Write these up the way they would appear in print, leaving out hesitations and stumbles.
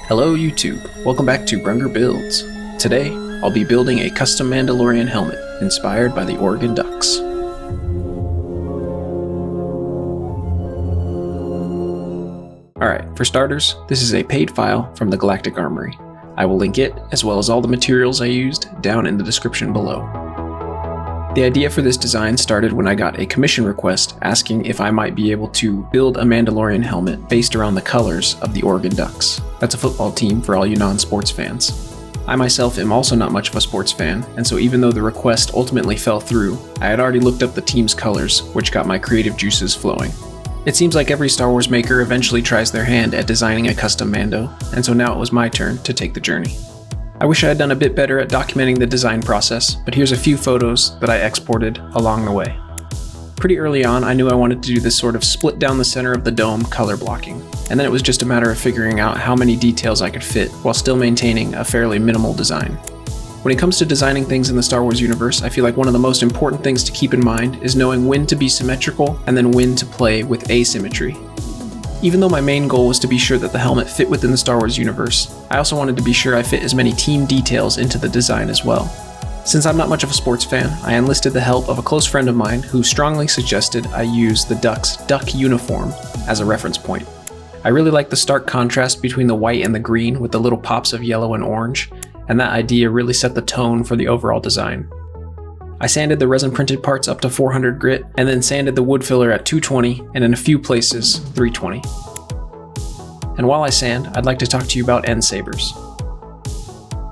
Hello YouTube, welcome back to Brunger Builds. Today, I'll be building a custom Mandalorian helmet inspired by the Oregon Ducks. Alright, for starters, this is a paid file from the Galactic Armory. I will link it, as well as all the materials I used, down in the description below. The idea for this design started when I got a commission request asking if I might be able to build a Mandalorian helmet based around the colors of the Oregon Ducks. That's a football team for all you non-sports fans. I myself am also not much of a sports fan, and so even though the request ultimately fell through, I had already looked up the team's colors, which got my creative juices flowing. It seems like every Star Wars maker eventually tries their hand at designing a custom Mando, and so now it was my turn to take the journey. I wish I had done a bit better at documenting the design process, but here's a few photos that I exported along the way. Pretty early on, I knew I wanted to do this sort of split down the center of the dome color blocking, and then it was just a matter of figuring out how many details I could fit while still maintaining a fairly minimal design. When it comes to designing things in the Star Wars universe, I feel like one of the most important things to keep in mind is knowing when to be symmetrical and then when to play with asymmetry. Even though my main goal was to be sure that the helmet fit within the Star Wars universe, I also wanted to be sure I fit as many team details into the design as well. Since I'm not much of a sports fan, I enlisted the help of a close friend of mine who strongly suggested I use the Ducks' duck uniform as a reference point. I really like the stark contrast between the white and the green with the little pops of yellow and orange, and that idea really set the tone for the overall design. I sanded the resin printed parts up to 400 grit, and then sanded the wood filler at 220, and in a few places, 320. And while I sand, I'd like to talk to you about end sabers.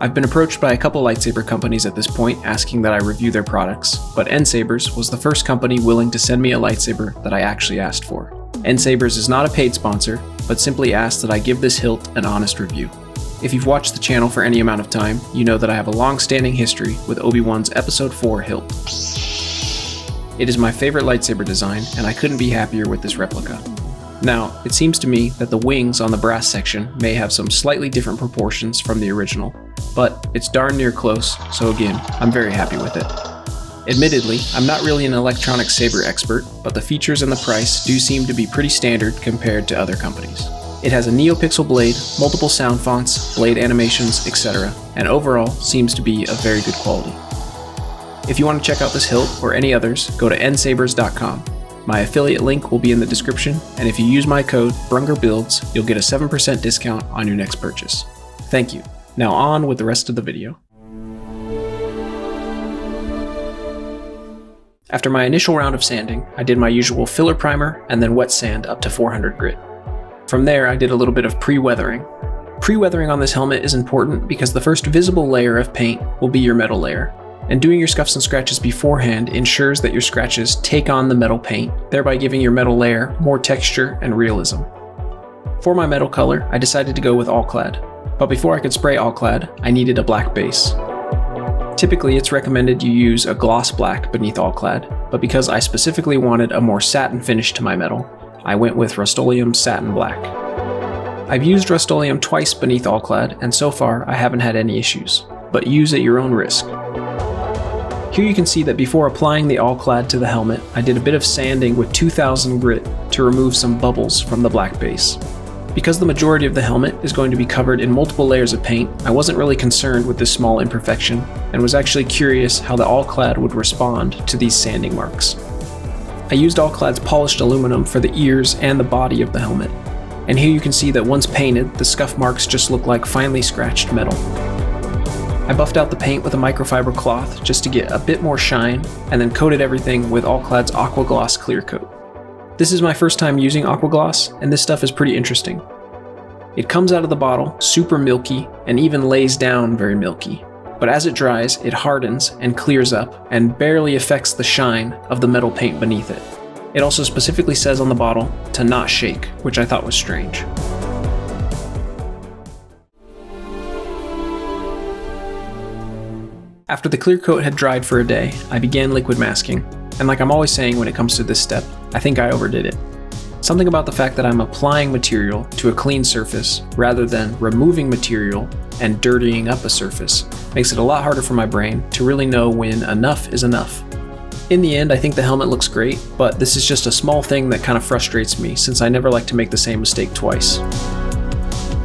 I've been approached by a couple lightsaber companies at this point asking that I review their products, but End Sabers was the first company willing to send me a lightsaber that I actually asked for. End Sabers is not a paid sponsor, but simply asked that I give this hilt an honest review. If you've watched the channel for any amount of time, you know that I have a long-standing history with Obi-Wan's Episode 4 hilt. It is my favorite lightsaber design, and I couldn't be happier with this replica. Now, it seems to me that the wings on the brass section may have some slightly different proportions from the original, but it's darn near close, so again, I'm very happy with it. Admittedly, I'm not really an electronic saber expert, but the features and the price do seem to be pretty standard compared to other companies. It has a NeoPixel blade, multiple sound fonts, blade animations, etc., and overall seems to be of very good quality. If you want to check out this hilt or any others, go to endsabers.com. My affiliate link will be in the description, and if you use my code BrungerBuilds, you'll get a 7% discount on your next purchase. Thank you. Now on with the rest of the video. After my initial round of sanding, I did my usual filler primer and then wet sand up to 400 grit. From there, I did a little bit of pre-weathering. Pre-weathering on this helmet is important because the first visible layer of paint will be your metal layer, and doing your scuffs and scratches beforehand ensures that your scratches take on the metal paint, thereby giving your metal layer more texture and realism. For my metal color, I decided to go with All-Clad, but before I could spray All-Clad, I needed a black base. Typically, it's recommended you use a gloss black beneath All-Clad, but because I specifically wanted a more satin finish to my metal, I went with Rust-Oleum Satin Black. I've used Rust-Oleum twice beneath All-Clad, and so far I haven't had any issues, but use at your own risk. Here you can see that before applying the All-Clad to the helmet, I did a bit of sanding with 2000 grit to remove some bubbles from the black base. Because the majority of the helmet is going to be covered in multiple layers of paint, I wasn't really concerned with this small imperfection, and was actually curious how the All-Clad would respond to these sanding marks. I used All-Clad's polished aluminum for the ears and the body of the helmet, and here you can see that once painted, the scuff marks just look like finely scratched metal. I buffed out the paint with a microfiber cloth just to get a bit more shine, and then coated everything with All-Clad's Aqua Gloss clear coat. This is my first time using Aqua Gloss, and this stuff is pretty interesting. It comes out of the bottle super milky and even lays down very milky. But as it dries, it hardens and clears up and barely affects the shine of the metal paint beneath it. It also specifically says on the bottle to not shake, which I thought was strange. After the clear coat had dried for a day, I began liquid masking, and like I'm always saying when it comes to this step, I think I overdid it. Something about the fact that I'm applying material to a clean surface rather than removing material and dirtying up a surface makes it a lot harder for my brain to really know when enough is enough. In the end, I think the helmet looks great, but this is just a small thing that kind of frustrates me since I never like to make the same mistake twice.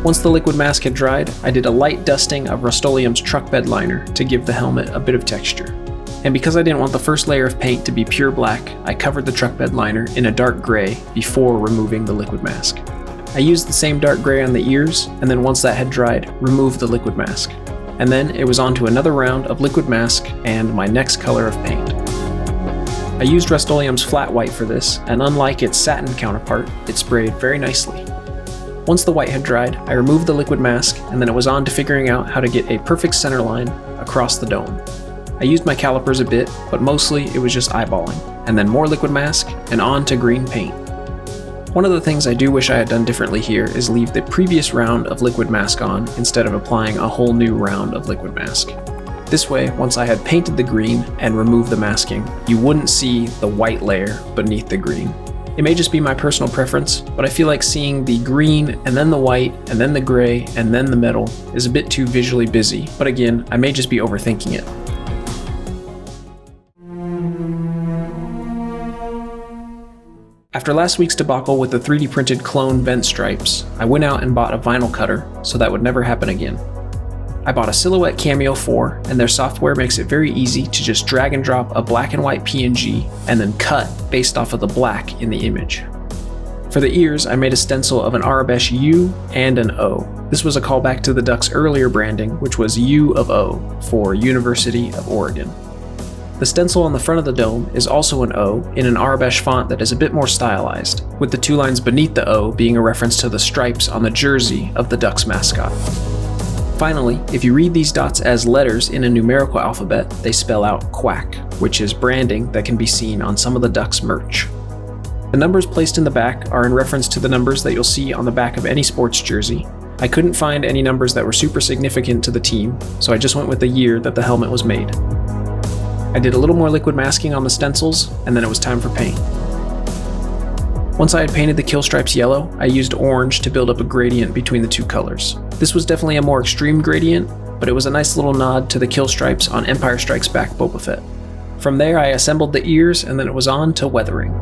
Once the liquid mask had dried, I did a light dusting of Rust-Oleum's truck bed liner to give the helmet a bit of texture. And because I didn't want the first layer of paint to be pure black, I covered the truck bed liner in a dark gray before removing the liquid mask. I used the same dark gray on the ears, and then once that had dried, removed the liquid mask. And then it was on to another round of liquid mask and my next color of paint. I used Rust-Oleum's flat white for this, and unlike its satin counterpart, it sprayed very nicely. Once the white had dried, I removed the liquid mask, and then it was on to figuring out how to get a perfect center line across the dome. I used my calipers a bit, but mostly it was just eyeballing, and then more liquid mask, and on to green paint. One of the things I do wish I had done differently here is leave the previous round of liquid mask on instead of applying a whole new round of liquid mask. This way, once I had painted the green and removed the masking, you wouldn't see the white layer beneath the green. It may just be my personal preference, but I feel like seeing the green and then the white and then the gray and then the metal is a bit too visually busy, but again, I may just be overthinking it. After last week's debacle with the 3D printed clone vent stripes, I went out and bought a vinyl cutter so that would never happen again. I bought a Silhouette Cameo 4, and their software makes it very easy to just drag and drop a black and white PNG and then cut based off of the black in the image. For the ears, I made a stencil of an Aurebesh U and an O. This was a callback to the duck's earlier branding, which was U of O for University of Oregon. The stencil on the front of the dome is also an O in an Aurebesh font that is a bit more stylized, with the two lines beneath the O being a reference to the stripes on the jersey of the Ducks mascot. Finally, if you read these dots as letters in a numerical alphabet, they spell out QUACK, which is branding that can be seen on some of the Ducks merch. The numbers placed in the back are in reference to the numbers that you'll see on the back of any sports jersey. I couldn't find any numbers that were super significant to the team, so I just went with the year that the helmet was made. I did a little more liquid masking on the stencils, and then it was time for paint. Once I had painted the kill stripes yellow, I used orange to build up a gradient between the two colors. This was definitely a more extreme gradient, but it was a nice little nod to the kill stripes on Empire Strikes Back Boba Fett. From there I assembled the ears, and then it was on to weathering.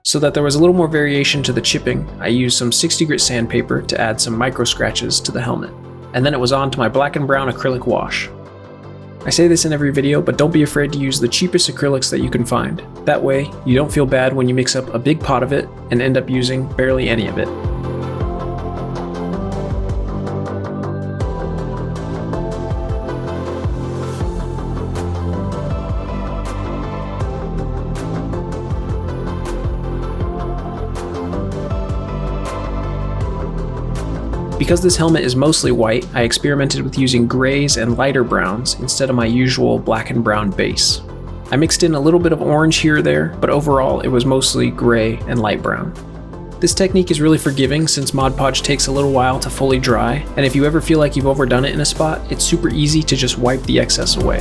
So that there was a little more variation to the chipping, I used some 60 grit sandpaper to add some micro scratches to the helmet. And then it was on to my black and brown acrylic wash. I say this in every video, but don't be afraid to use the cheapest acrylics that you can find. That way, you don't feel bad when you mix up a big pot of it and end up using barely any of it. Because this helmet is mostly white, I experimented with using grays and lighter browns instead of my usual black and brown base. I mixed in a little bit of orange here or there, but overall it was mostly gray and light brown. This technique is really forgiving since Mod Podge takes a little while to fully dry, and if you ever feel like you've overdone it in a spot, it's super easy to just wipe the excess away.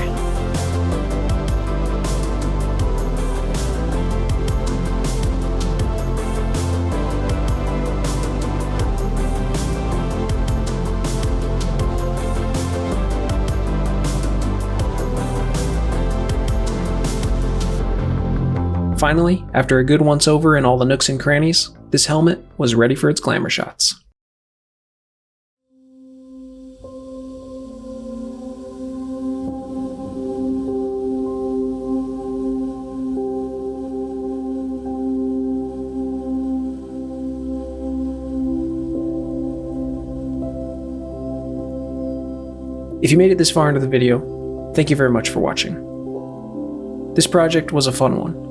Finally, after a good once over in all the nooks and crannies, this helmet was ready for its glamour shots. If you made it this far into the video, thank you very much for watching. This project was a fun one.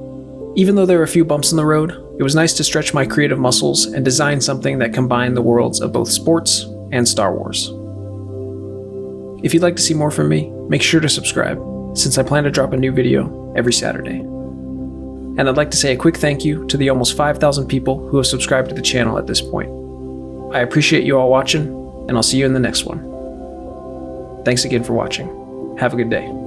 Even though there were a few bumps in the road, it was nice to stretch my creative muscles and design something that combined the worlds of both sports and Star Wars. If you'd like to see more from me, make sure to subscribe, since I plan to drop a new video every Saturday. And I'd like to say a quick thank you to the almost 5,000 people who have subscribed to the channel at this point. I appreciate you all watching, and I'll see you in the next one. Thanks again for watching. Have a good day.